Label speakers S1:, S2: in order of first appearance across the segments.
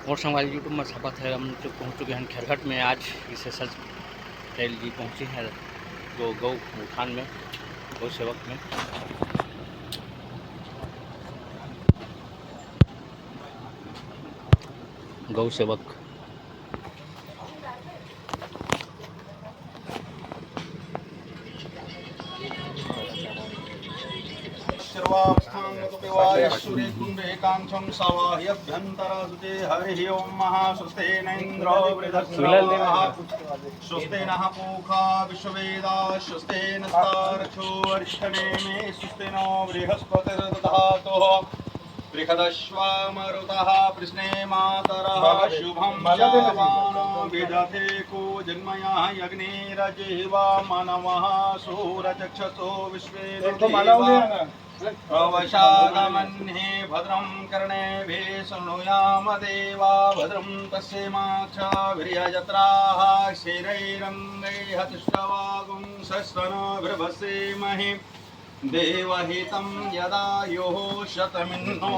S1: और संगवारी यूट्यूब में स्वागत है। हम जो पहुँच चुके हैं खैरघाट में। आज विशेषज्ञ टहल जी पहुँची हैं जो गौ उत्थान में, गौ सेवक में। गौ सेवक
S2: सूर्यकुंभेकांक्षं सवाह्यभ्यन्तरसुते हरिः ओं महास्वस्तेनेन्द्रो वृद्धस्रवः स्वस्ते नः पूषा विश्ववेदाः स्वस्ते नस्तार्क्ष्यो अरिष्टनेमे स्वस्ते नो बृहस्पतिर्दधातु बृहदश्वामरुतः कृष्णे मातरः शुभं शावानो विदधे को जन्मया यज्ञेरजिह्वा मानवः सूरचक्षसो विश्वे प्रवशागमन्ये भद्रं कर्णेभिः शृणुयाम देवा भद्रं तस्यैमाक्षाभिर्यजत्राः क्षीरैरङ्गैः हतिष्ठवागुं सस्तनोभिर्भसेमहि देवहितं यदा योः शतमिन्नो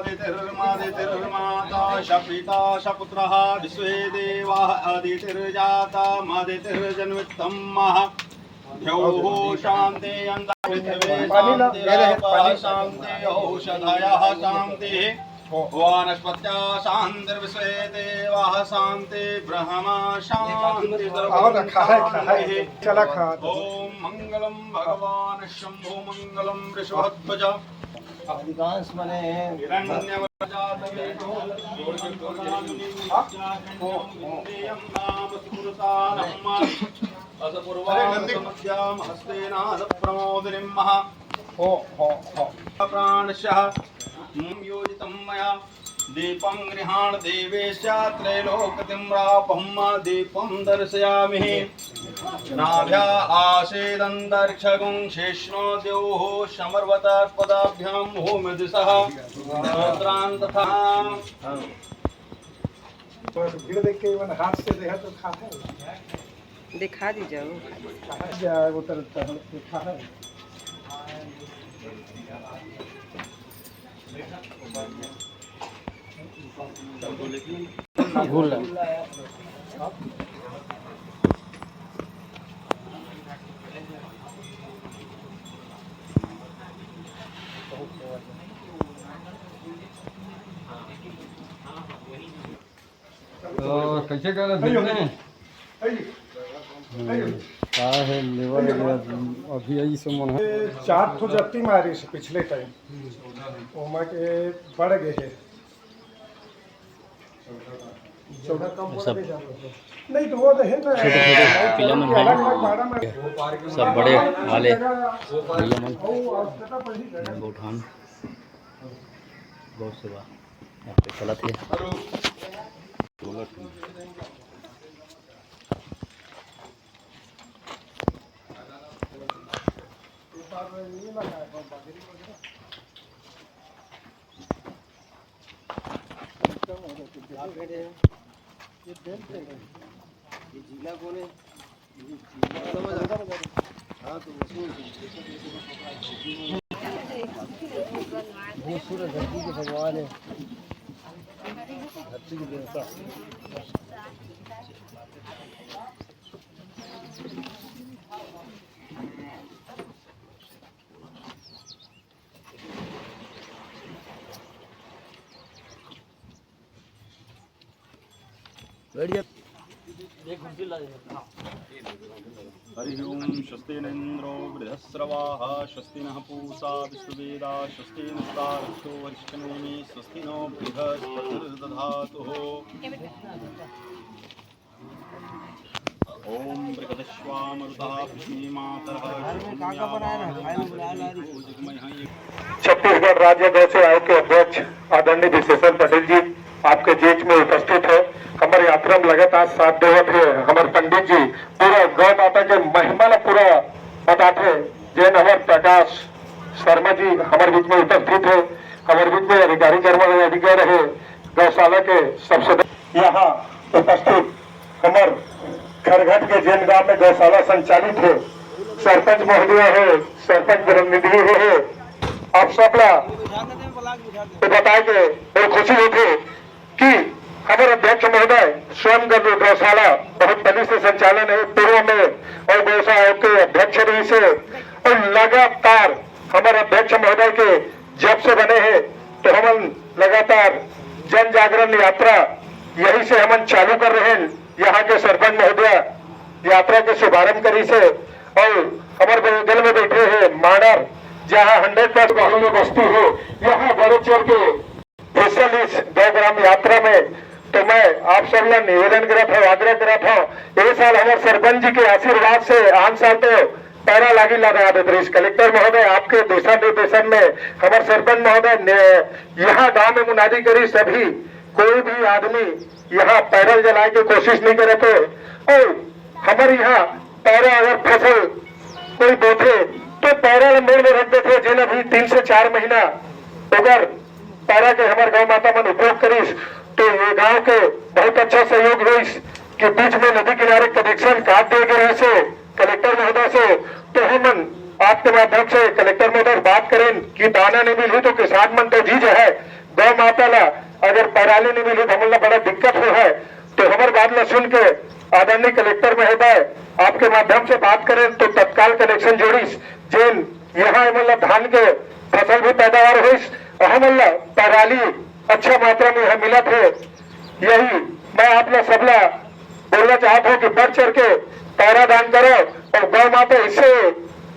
S2: यदितिर्मादितिर्माता शपिता शपुत्रः विश्वे देवाः अदितिर्जाता मदितिर्जन्वितं महा द्यौः शान्ति पृथिवी शान्ति औषधयः शान्तिः वनस्पत्या शान्तिर्विश्वे देवाः शान्ति ब्रह्मा शान्ति ओम मंगलम भगवान शंभो मंगलम वृषभध्वज
S3: अधिकांश मने
S2: योजितं मया दीपं गृहाण देवेश त्रैलोक्यतिम्रापं दीपं दर्शयामि नाभ्या आसेदन्तरिक्षगुं शेष्णो द्योः समर्वतपदाभ्यां भूमिदिशः रुद्रान् तथा
S3: भीड़ देख के मन हाथ से देखा तो खा है
S4: दिखा दीजिए
S3: वो तरह खा है भूल
S5: कैसे कर रहे है लेवल अभी यही सब मन
S3: 4 ठो जत्ती मारी से पिछले टाइम ओमा के बढ़ गए है
S1: सब
S3: नहीं तो वो तो है ना
S1: पिला मन है सब बड़े वाले पिला मन गौठान गौ सेवा यहाँ पे चला थे।
S3: ये जिला कौन है? भूसुर धरती के भगवान है, धरती के देवता।
S2: हरि ओम स्वस्तिनेन्द्रो वृद्धस्रवाः स्वस्ति नः पूषा विश्ववेदाः स्वस्ति नस्तार्क्ष्यो अरिष्टनेमि स्वस्ति नो बृहस्पतिर्दधातुः ओम बृहदश्वामरुतः कृष्णे मातरः
S6: छत्तीसगढ़ राज्य गौ सेवा के अध्यक्ष आदरणीय विशेषण पटेल जी आपके बीच में उपस्थित है। हमारे यात्रा में लगातार साथ देवत है हमारे पंडित जी पूरा गौ माता के महिमा ने पूरा बताते जैन हमारे प्रकाश शर्मा जी हमारे बीच में उपस्थित है। हमारे बीच में अधिकारी कर्मचारी अधिकारी है गौशाला के सबसे यहाँ उपस्थित हमारे खरघट के जैन गांव में गौशाला संचालित है सरपंच महोदय है, सरपंच प्रतिनिधि है, आप सबला तो बताएंगे और खुशी होती कि हमारे अध्यक्ष महोदय स्वयं गौशाला बहुत पहले से संचालन है पूर्व में और गौशाला के अध्यक्ष रही से और लगातार हमारे अध्यक्ष महोदय के जब से बने हैं तो हम लगातार जन जागरण यात्रा यही से हम चालू कर रहे हैं। यहाँ के सरपंच महोदय यात्रा के शुभारंभ करी से और हमारे बगल में बैठे हैं मानर जहाँ 100 गाँव में बस्ती है, यहाँ बड़े चौर के हिस्सा इस 2 ग्राम यात्रा में तो मैं आप सब लोग निवेदन करा था, आग्रह करा था, इस साल हमारे सरपंच जी के आशीर्वाद से आन साल तो पैरा लागी लगा देते। कलेक्टर महोदय आपके दिशा निर्देशन में हमारे सरपंच महोदय यहाँ गांव में मुनादी करी सभी कोई भी आदमी यहाँ पैरल जलाए की कोशिश नहीं करे थे और हमारे यहाँ पैरा अगर फसल कोई बोते तो पैरा मेड़ में रख देते जिन अभी 3 से 4 महीना अगर पैरा के हमारे गौ माता मन उपयोग करीस तो ये गांव के बहुत अच्छा सहयोग हुई कि बीच में नदी किनारे कनेक्शन काट दिए गए से कलेक्टर महोदय से तो हम आपके माध्यम से कलेक्टर महोदय बात करें कि दाना नहीं मिली तो किसान मन तो जी है गौ माता ला अगर पैराली नहीं मिली तो हमें बड़ा दिक्कत हो है तो हमारे बात ला सुन के आदरणीय कलेक्टर महोदय आपके माध्यम से बात करें तो तत्काल कनेक्शन जोड़ीस जिन यहाँ मतलब धान के फसल भी पैदावार हुई हमला पैराली अच्छा मात्रा में यहाँ मिला थे। यही मैं आप लोग सबला बोलना चाहता हूँ कि बढ़ चढ़ के पैरा दान करो और गौ माता इससे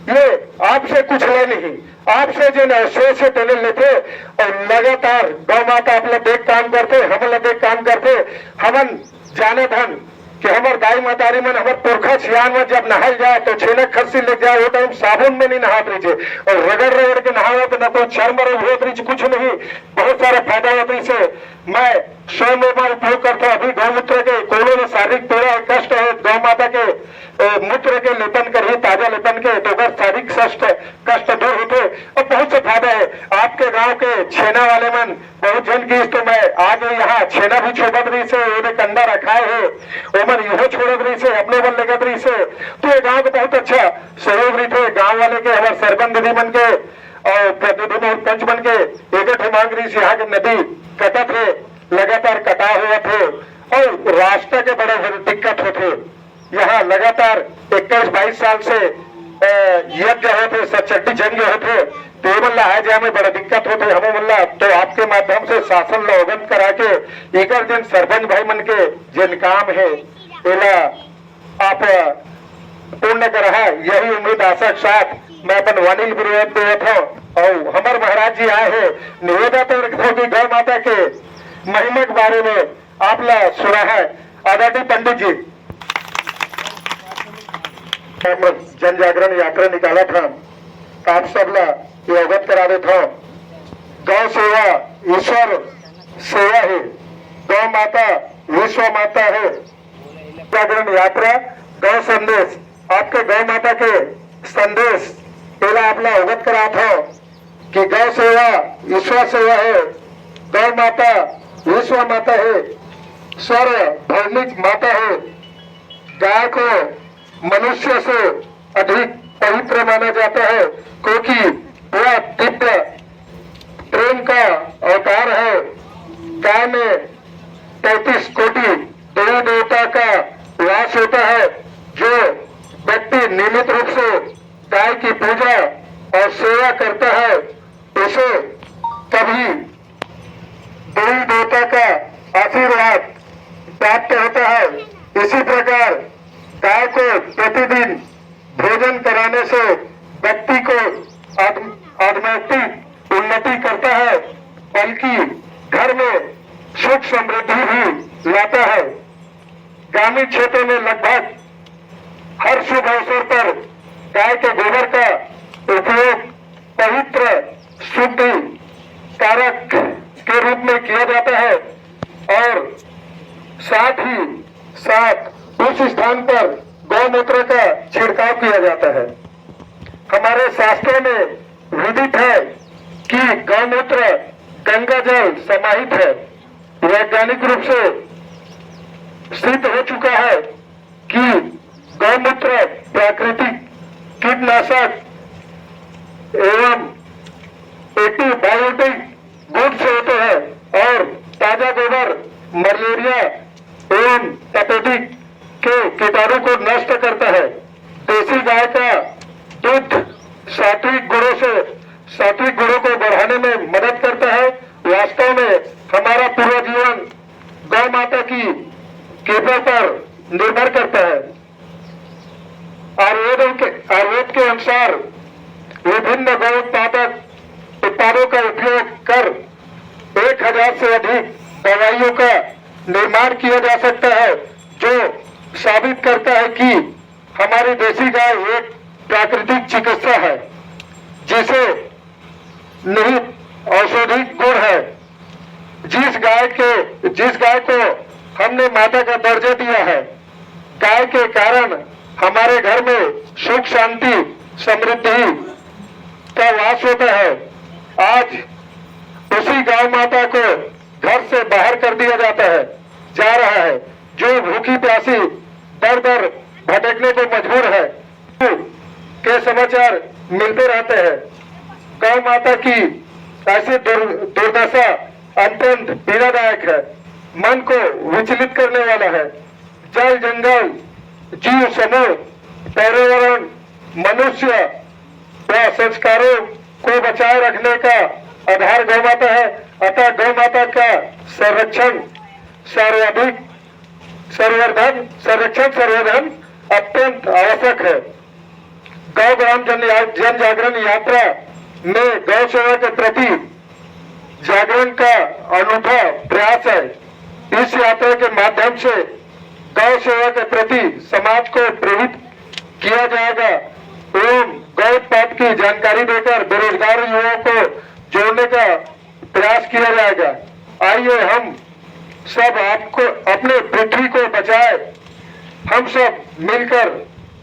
S6: ये आपसे कुछ ले नहीं आपसे जो है से टेले लेते और लगातार गौ माता आप लोग देख काम करते हम लोग देख काम करते हमन जाने धन कि हमारे गाय मातारी मन हमारे पुरखा सियान में जब नहाल जाए तो छेनक खस्सी ले जाए वो टाइम साबुन में नहीं नहाते रही और रगड़ रगड़ के नहाओ तो न तो चर्म रोग होत रही कुछ नहीं बहुत सारा फायदा होता है इसे मैं स्वयं उपयोग करता हूँ। अभी गौमूत्र के कोनो में शारीरिक पीड़ा कष्ट है गौ माता के मूत्र के लेपन कर ताजा लेपन के तो अगर शारीरिक कष्ट दूर होते और बहुत से फायदा है। आपके गांव के छेना वाले मन बहुत जन की तो मैं आगे यहाँ छेना भी छोड़त रही से उन्हें कंडा रखाए है वो मन यहो छोड़त रही से अपने मन लगत रही से तो ये गाँव का बहुत अच्छा सहयोग रही थे गाँव वाले के हमारे सरपंच दीदी मन के और प्रतिनिधि पंच बन के एक मांग रही से यहाँ के नदी कटत है लगातार कटा हुआ थे और रास्ता के बड़े दिक्कत होते यहाँ लगातार 21-22 साल से यज्ञ होते सचड्डी जंग होते टेबल लाए जाए में बड़ा दिक्कत होते हमें मल्ला तो आपके माध्यम से शासन ला अवगत करा के एकर जिन सरपंच भाई मन के जिन काम है एला आप पूर्ण करा यही उम्मीद आशा के साथ मैं अपन वाणिल विरोध देवत हूँ और हमारे महाराज जी आए हैं निवेदन रखता कि गौ माता के महिमा के बारे में आप ला सुना है। आदरणीय पंडित जी जन जागरण यात्रा निकाला था आप सब ला ये अवगत करा देता हूँ गौ सेवा ईश्वर सेवा है गौ माता विश्व माता है। जागरण यात्रा गौ संदेश आपके गौ माता के संदेश पहला आप ला अवगत करा था कि गौ सेवा ईश्वर सेवा है गौ माता विश्व माता है सार्वभौमिक माता है। गाय को मनुष्य से अधिक पवित्र माना जाता है क्योंकि वह दिव्य प्रेम का अवतार है। गाय में 33 कोटि देवी देवता का वास होता है। जो व्यक्ति नियमित रूप से गाय की पूजा और सेवा करता है उसे कभी देवी देवता का आशीर्वाद प्राप्त होता है। इसी प्रकार गाय को प्रतिदिन भोजन कराने से व्यक्ति को आध्यात्मिक उन्नति करता है बल्कि घर में सुख समृद्धि भी लाता है। ग्रामीण क्षेत्र में लगभग हर शुभ अवसर पर गाय के गोबर का उपयोग पवित्र शुद्धि कारक के रूप में किया जाता है और साथ ही साथ उस स्थान पर गौमूत्र का छिड़काव किया जाता है। हमारे शास्त्रों में विदित है कि गौमूत्र गंगा जल समाहित है। वैज्ञानिक रूप से सिद्ध हो चुका है कि गौमूत्र प्राकृतिक कीटनाशक एवं एंटीबायोटिक गुण से होते हैं और ताजा गोबर मलेरिया एवं तपेदिक के कीटाणु को नष्ट करता है। देसी गाय का दूध सात्विक गुणों को बढ़ाने में मदद करता है। वास्तव में हमारा पूरा जीवन गौ माता की कृपा पर निर्भर करता है। आयुर्वेद के अनुसार विभिन्न गौ उत्पादों का उपयोग कर 1000 से अधिक दवाइयों का निर्माण किया जा सकता है, जो साबित करता है कि हमारी देसी गाय एक प्राकृतिक चिकित्सा है जिसे निहित औषधिक गुण है। जिस गाय को हमने माता का दर्जा दिया है, गाय के कारण हमारे घर में सुख शांति समृद्धि का वास होता है। आज उसी गाय माता को घर से बाहर कर दिया जा रहा है, जो भूखी प्यासी दर दर भटकने को मजबूर है के समाचार मिलते रहते हैं। गौ माता की ऐसी दुर्दशा अत्यंत पीड़ादायक है, मन को विचलित करने वाला है। जल जंगल जीव समूह पर्यावरण मनुष्य व संस्कारों को बचाए रखने का आधार गौ माता है। अतः गौ माता का संरक्षण संवर्धन अत्यंत आवश्यक है। गौ ग्राम जन जागरण यात्रा में गौ सेवा के प्रति जागरण का अनूठा प्रयास है। इस यात्रा के माध्यम से गौ सेवा के प्रति समाज को प्रेरित किया जाएगा एवं गौ उत्पाद की जानकारी देकर बेरोजगार युवाओं को जोड़ने का प्रयास किया जाएगा। आइए हम सब आपको अपने पृथ्वी को बचाए। हम सब मिलकर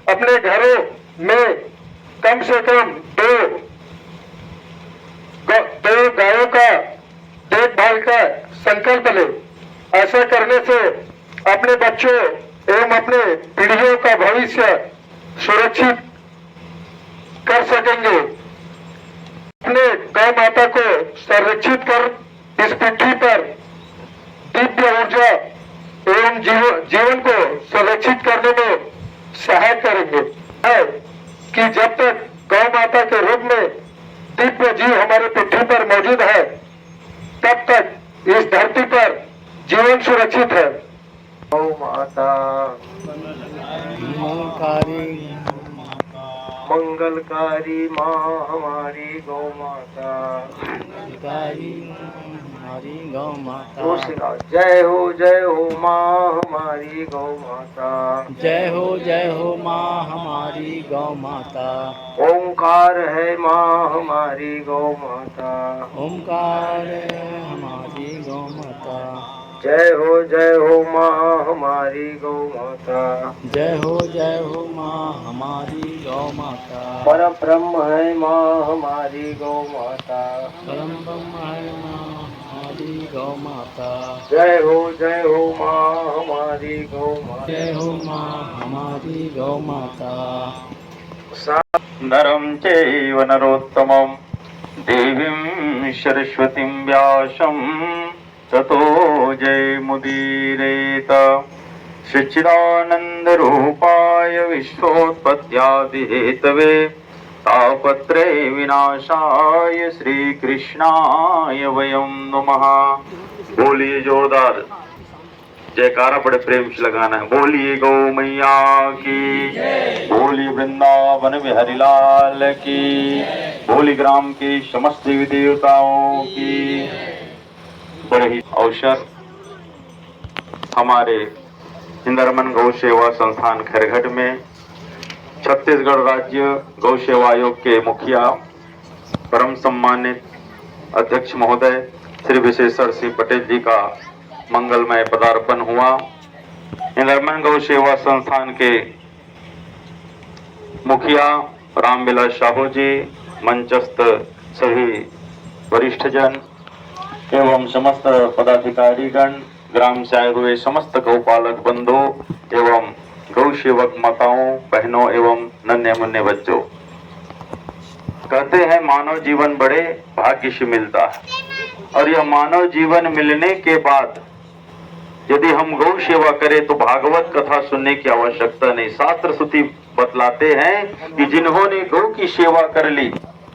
S6: अपने घरों में कम से कम दो गायों का देखभाल का संकल्प ले। ऐसा करने से अपने बच्चों एवं अपने पीढ़ियों का भविष्य सुरक्षित कर सकेंगे। अपने गौ माता को संरक्षित कर इस पृथ्वी पर दिव्य ऊर्जा एवं जीवन को संरक्षित करने में सहायता करेंगे। है कि जब तक गौ माता के रूप में दिव्य जीव हमारे पृथ्वी पर मौजूद है, तब तक इस धरती पर जीवन सुरक्षित है।
S5: गौ माता मंगलकारी माँ हमारी गौ माता,
S1: हमारी गौ माता।
S5: जय हो माँ हमारी गौ माता।
S1: जय हो माँ हमारी गौ माता।
S5: ओंकार है माँ हमारी गौ माता।
S1: ओंकार हमारी गौ माता।
S5: जय हो माँ हमारी गौ माता।
S1: जय हो माँ हमारी गौ माता।
S5: परम ब्रह्म है माँ हमारी गौ माता।
S1: परम ब्रह्म है माँ हमारी गौ माता।
S5: जय हो माँ हमारी गौ माता।
S1: जय हो माँ हमारी गौ माता।
S2: नरं चैव नरोत्तमं देवीं सरस्वतीं व्यासं ततो जयमुदीरयेत। सच्चिदानन्दरूपाय विश्वोत्पत्त्यादिहेतवे तापत्रे विनाशाय श्रीकृष्णाय वयं नमः। बोलिए जोरदार जयकारा बड़े प्रेम से लगाना है। बोलिए गौ मैया की, बोलिए वृंदावन बिहारी लाल की, बोली ग्राम के समस्त देवी देवताओं की। बड़े ही अवसर हमारे इंद्रमन गौ सेवा संस्थान खैरघट में छत्तीसगढ़ राज्य गौ सेवा आयोग के मुखिया परम सम्मानित अध्यक्ष महोदय श्री विशेश्वर सिंह पटेल जी का मंगलमय पदार्पण हुआ। इंद्रमन गौ सेवा संस्थान के मुखिया रामविलास साहू जी, मंचस्थ सभी वरिष्ठ जन एवं समस्त पदाधिकारीगण, ग्राम से आए हुए समस्त गौपालक बंधु एवं गौ सेवक माताओं, बहनों एवं नन्हे मुन्ने बच्चों, कहते हैं मानव जीवन बड़े भाग्य से मिलता है और यह मानव जीवन मिलने के बाद यदि हम गौ सेवा करें तो भागवत कथा सुनने की आवश्यकता नहीं। शास्त्र श्रुति बतलाते हैं कि जिन्होंने गौ की सेवा कर ली,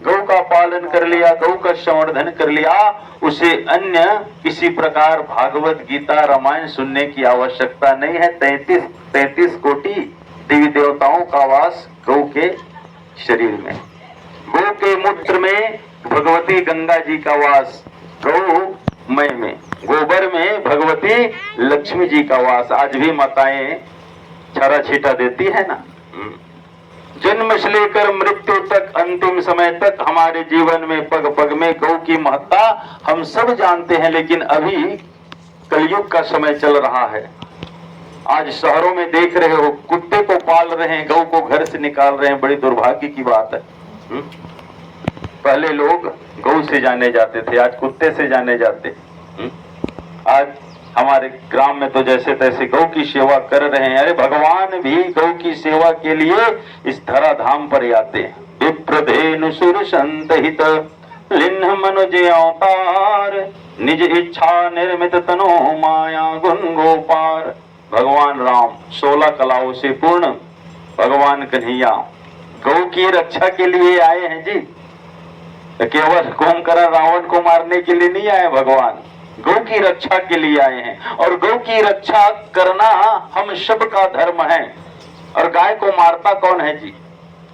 S2: गौ का पालन कर लिया, गौ का संवर्धन कर लिया, उसे अन्य किसी प्रकार भागवत गीता रामायण सुनने की आवश्यकता नहीं है। 33 कोटि देवी देवताओं का वास गौ के शरीर में, गौ के मूत्र में भगवती गंगा जी का वास, गौ मय में, गोबर में भगवती लक्ष्मी जी का वास। आज भी माताएं छारा छीटा देती है ना। जन्म से लेकर मृत्यु तक, अंतिम समय तक हमारे जीवन में पग पग में गौ की महत्ता हम सब जानते हैं। लेकिन अभी कलयुग का समय चल रहा है। आज शहरों में देख रहे हो, कुत्ते को पाल रहे हैं, गौ को घर से निकाल रहे हैं। बड़ी दुर्भाग्य की बात है। पहले लोग गौ से जाने जाते थे, आज कुत्ते से जाने जाते। आज हमारे ग्राम में तो जैसे तैसे गौ की सेवा कर रहे हैं। अरे भगवान भी गौ की सेवा के लिए इस धरा धाम पर आते हैं। विप्रधेनु सुर संत हित लिन्ह मनुज अवतार, निज इच्छा निर्मित तनो माया गुण गोपार। भगवान राम 16 कलाओं से पूर्ण भगवान कन्हैया गौ की रक्षा के लिए आए हैं जी। केवल कुंभकर्ण रावण को मारने के लिए नहीं आए भगवान, गौ की रक्षा के लिए आए हैं। और गौ की रक्षा करना हम सबका धर्म है। और गाय को मारता कौन है जी?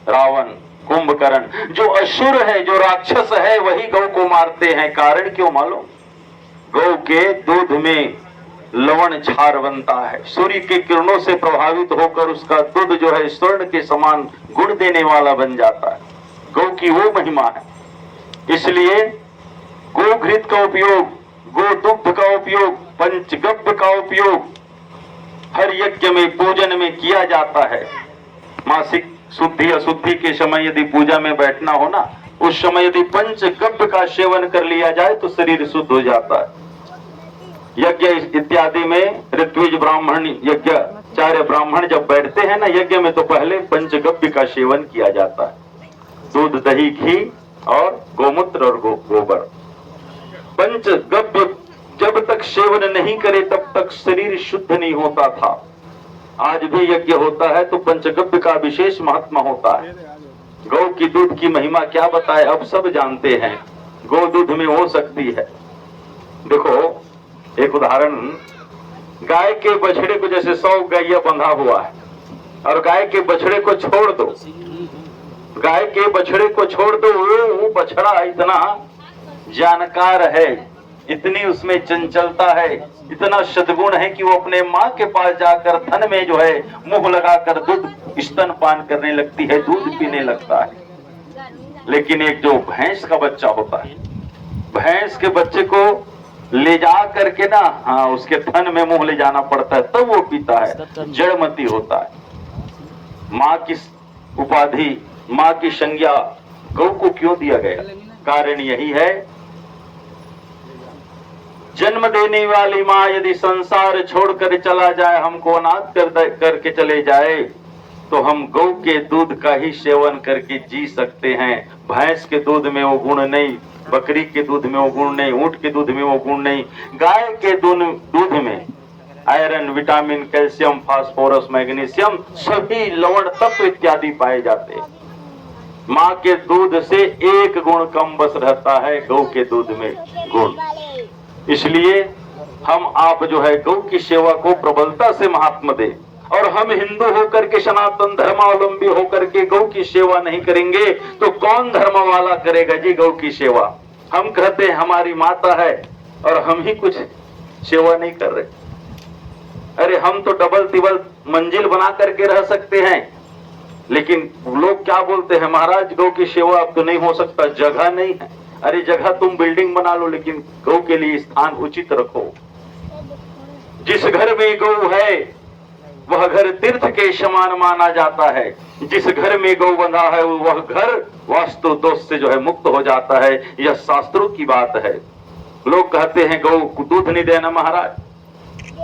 S2: रावण, कुंभकर्ण। जो असुर है, जो राक्षस है, वही गौ को मारते हैं। कारण क्यों मालूम? गौ के दूध में लवण क्षार बनता है। सूर्य की किरणों से प्रभावित होकर उसका दूध जो है स्वर्ण के समान गुण देने वाला बन जाता है। गौ की वो महिमा है। इसलिए गोघृत का उपयोग, गोदुग्ध का उपयोग, पंचगव्य का उपयोग हर यज्ञ में, पूजन में किया जाता है। मासिक शुद्धि अशुद्धि के समय यदि पूजा में बैठना हो ना, उस समय यदि पंचगव्य का सेवन कर लिया जाए तो शरीर शुद्ध हो जाता है। यज्ञ इत्यादि में ऋत्विज ब्राह्मण, यज्ञाचार्य ब्राह्मण जब बैठते हैं ना यज्ञ में, तो पहले पंचगव्य का सेवन किया जाता है। दूध, दही, घी और गोमूत्र और गोबर। पंचगव्य जब तक सेवन नहीं करे तब तक शरीर शुद्ध नहीं होता था। आज भी यज्ञ होता है तो पंचगव्य का विशेष महात्मा होता है। गौ की दूध की महिमा क्या बताए, अब सब जानते हैं। गौ दूध में हो सकती है। देखो एक उदाहरण, गाय के बछड़े को जैसे 100 गैया बंधा हुआ है और गाय के बछड़े को छोड़ दो, गाय के बछड़े को छोड़ दो, वो बछड़ा इतना जानकार है, इतनी उसमें चंचलता है, इतना सद्गुण है कि वो अपने माँ के पास जाकर थन में जो है मुंह लगाकर दूध स्तन पान करने लगती है, दूध पीने लगता है। लेकिन एक जो भैंस का बच्चा होता है, भैंस के बच्चे को ले जा करके ना, हाँ, उसके थन में मुंह ले जाना पड़ता है तब वो पीता है, जड़मती होता है। माँ की उपाधि, माँ की संज्ञा गौ को क्यों दिया गया? कारण यही है, जन्म देने वाली माँ यदि संसार छोड़कर चला जाए, हमको अनाथ करके चले जाए, तो हम गौ के दूध का ही सेवन करके जी सकते हैं। भैंस के दूध में वो गुण नहीं, बकरी के दूध में वो गुण नहीं, ऊंट के दूध में वो गुण नहीं। गाय के दूध में iron, vitamin, calcium, phosphorus, magnesium, सभी लवण तत्व इत्यादि पाए जाते हैं। माँ के दूध से एक गुण कम बस रहता है, गौ के दूध में गुण। इसलिए हम आप जो है गौ की सेवा को प्रबलता से महात्मा दे। और हम हिंदू होकर के, सनातन धर्मावलंबी होकर के गौ की सेवा नहीं करेंगे तो कौन धर्म वाला करेगा जी गौ की सेवा? हम कहते हैं हमारी माता है और हम ही कुछ सेवा नहीं कर रहे। अरे हम तो डबल तिबल मंजिल बना करके रह सकते हैं, लेकिन लोग क्या बोलते हैं, महाराज गौ की सेवा अब तो नहीं हो सकता, जगह नहीं है। अरे जगह तुम बिल्डिंग बना लो, लेकिन गौ के लिए स्थान उचित रखो। जिस घर में गौ है वह घर तीर्थ के समान माना जाता है। जिस घर में गौ बंधा है वह घर वास्तु दोष से जो है मुक्त हो जाता है। यह शास्त्रों की बात है। लोग कहते हैं गौ दूध नहीं देना महाराज,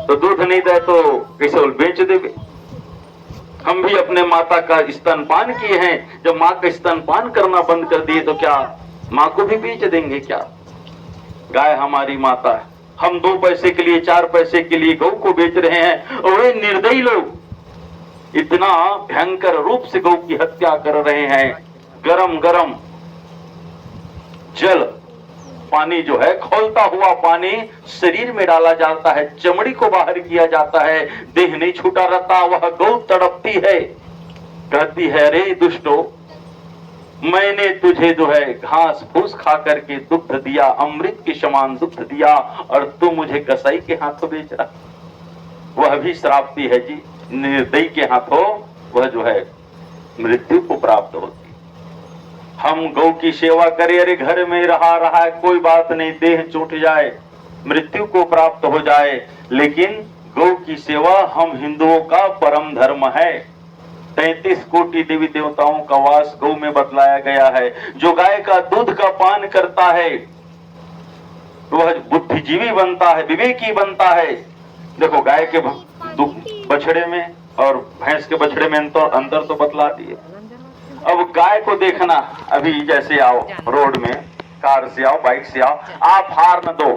S2: तो दूध नहीं दे तो कैसे बेच देंगे? हम भी अपने माता का स्तनपान किए हैं। जब माँ का स्तनपान करना बंद कर दिए तो क्या माँ को भी बेच देंगे क्या? गाय हमारी माता है। हम 2 पैसे के लिए 4 पैसे के लिए गौ को बेच रहे हैं और वे निर्दयी लोग इतना भयंकर रूप से गौ की हत्या कर रहे हैं। गरम गरम जल पानी जो है, खौलता हुआ पानी शरीर में डाला जाता है, चमड़ी को बाहर किया जाता है, देह नहीं छूटा रहता। वह गौ तड़पती है, कहती है रे दुष्टो, मैंने तुझे जो है घास फूस खा करके दुग्ध दिया, अमृत के समान दुग्ध दिया, और तू मुझे कसाई के हाथों बेच रहा। वह भी श्रापती है जी, निर्दयी के हाथों वह जो है मृत्यु को प्राप्त होती। हम गौ की सेवा करें, अरे घर में रहा है कोई बात नहीं, देह छूट जाए, मृत्यु को प्राप्त हो जाए, लेकिन गौ की सेवा हम हिंदुओं का परम धर्म है। 33 कोटि देवी देवताओं का वास गौ में बतलाया गया है। जो गाय का दूध का पान करता है वह बुद्धिजीवी बनता है, विवेकी बनता है। देखो गाय के बछड़े में और भैंस के बछड़े में अंतर तो बतला दिए। अब गाय को देखना, अभी जैसे आओ रोड में, कार से आओ, बाइक से आओ, आप हार न दो,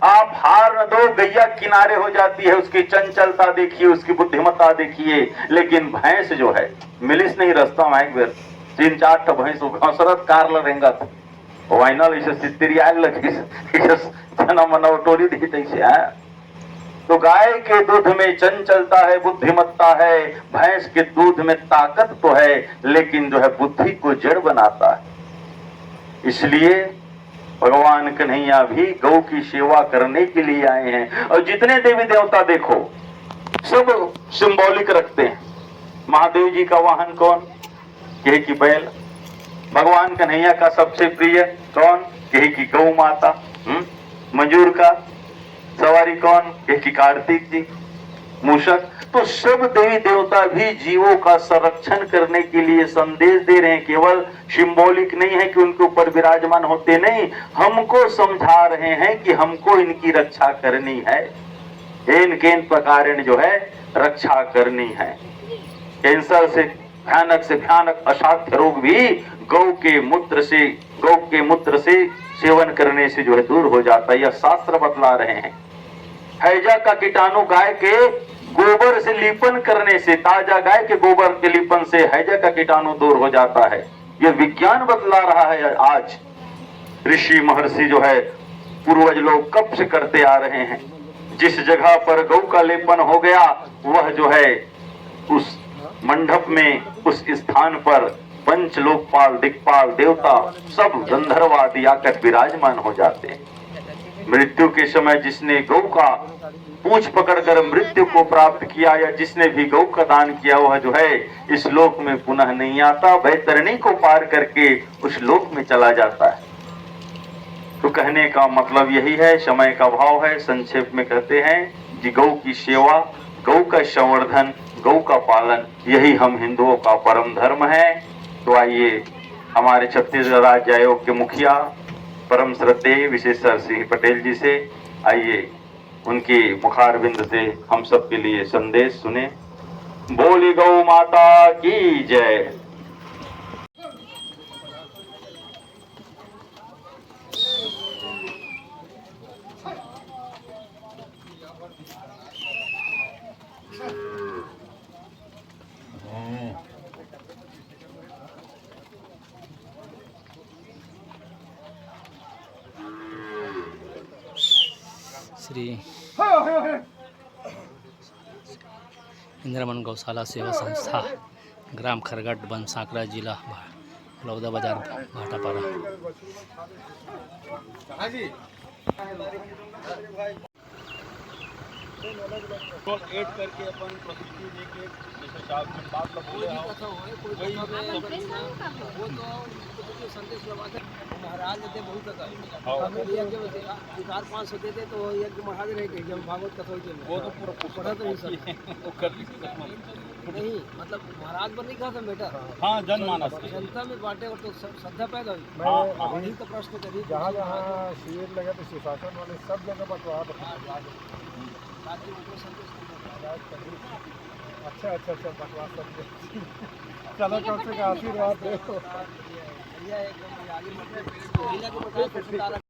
S2: आप हार न दो, गैया किनारे हो जाती है। उसकी चंचलता देखिए, उसकी बुद्धिमत्ता देखिए। लेकिन भैंस जो है मिलिस नहीं रास्ता में एक बेर 3-4 भैंस घसरत कार लरेंगा वाइनल इसे सित्तरी आग लगी जना मना टोरी दी तैसे है। तो गाय के दूध में चंचलता है, बुद्धिमत्ता है, भैंस के दूध में ताकत तो है, लेकिन जो है बुद्धि को जड़ बनाता है। इसलिए भगवान कन्हैया भी गौ की सेवा करने के लिए आए हैं। और जितने देवी देवता देखो सब सिंबॉलिक रखते हैं। महादेव जी का वाहन कौन? कहे कि बैल। भगवान कन्हैया का सबसे प्रिय कौन? कहे कि गौ माता। मजूर का सवारी कौन? कहे कि कार्तिक जी। मूषक। तो सब देवी देवता भी जीवों का संरक्षण करने के लिए संदेश दे रहे हैं। केवल सिंबॉलिक नहीं है कि उनके ऊपर विराजमान होते, नहीं, हमको समझा रहे हैं कि हमको इनकी रक्षा करनी है, इन प्रकार जो है रक्षा करनी है। कैंसर से भयानक असाध्य रोग भी गौ के मूत्र से सेवन करने से जो है दूर हो जाता है। यह शास्त्र बतला रहे हैं। हैजा का कीटाणु गाय के गोबर से लीपन करने से, ताजा गाय के गोबर के लीपन से हैजा का कीटाणु दूर हो जाता है। यह विज्ञान बतला रहा है। आज ऋषि महर्षि जो है पूर्वज लोग कब से करते आ रहे हैं। जिस जगह पर गौ का लेपन हो गया वह जो है उस मंडप में, उस स्थान पर पंच लोकपाल, दिक्पाल, देवता सब गंधर्व आदि आकर विराजमान हो जाते हैं। मृत्यु के समय जिसने गौ का पूंछ पकड़कर मृत्यु को प्राप्त किया, या जिसने भी गौ का दान किया, वह जो है इस लोक में पुनः नहीं आता, बैतरणी को पार करके उस लोक में चला जाता है। तो कहने का मतलब यही है, समय का भाव है। संक्षेप में कहते हैं कि गौ की सेवा, गौ का संवर्धन, गौ का पालन, यही हम हिंदुओं का परम धर्म है। तो आइए हमारे छत्तीसगढ़ राज्य आयोग के मुखिया परम श्रद्धेय विशेश्वर सिंह पटेल जी से, आइए उनके मुखारविंद से हम सब के लिए संदेश सुने। बोली गौ माता की जय।
S1: श्री इंद्रमन गौशाला सेवा संस्था, ग्राम खरगट, बनसाकरा, जिला बलौदा बाजार, भाटापारा।
S7: ऐड करके अपन प्रस्तुति देके जैसे साहब ने बात बोले वही वो तो संदेश लगाते महाराज देते बहुत तक हमें दिया के 4-500 देते तो एक महाराज रह गए जब भागवत कथा होती है वो तो पूरा पढ़ा तो नहीं सब वो कर नहीं मतलब महाराज पर नहीं कहा था बेटा। हाँ, जनमानस जनता में बांटे और तो श्रद्धा पैदा हुई। वही तो प्रश्न करिए
S3: जहाँ जहाँ शिविर लगे तो सुशासन वाले सब जगह बंटवा अच्छा अच्छा अच्छा बकवास सब चलो कम से कम आशीर्वाद दे
S7: बढ़िया एकदम आगे मतलब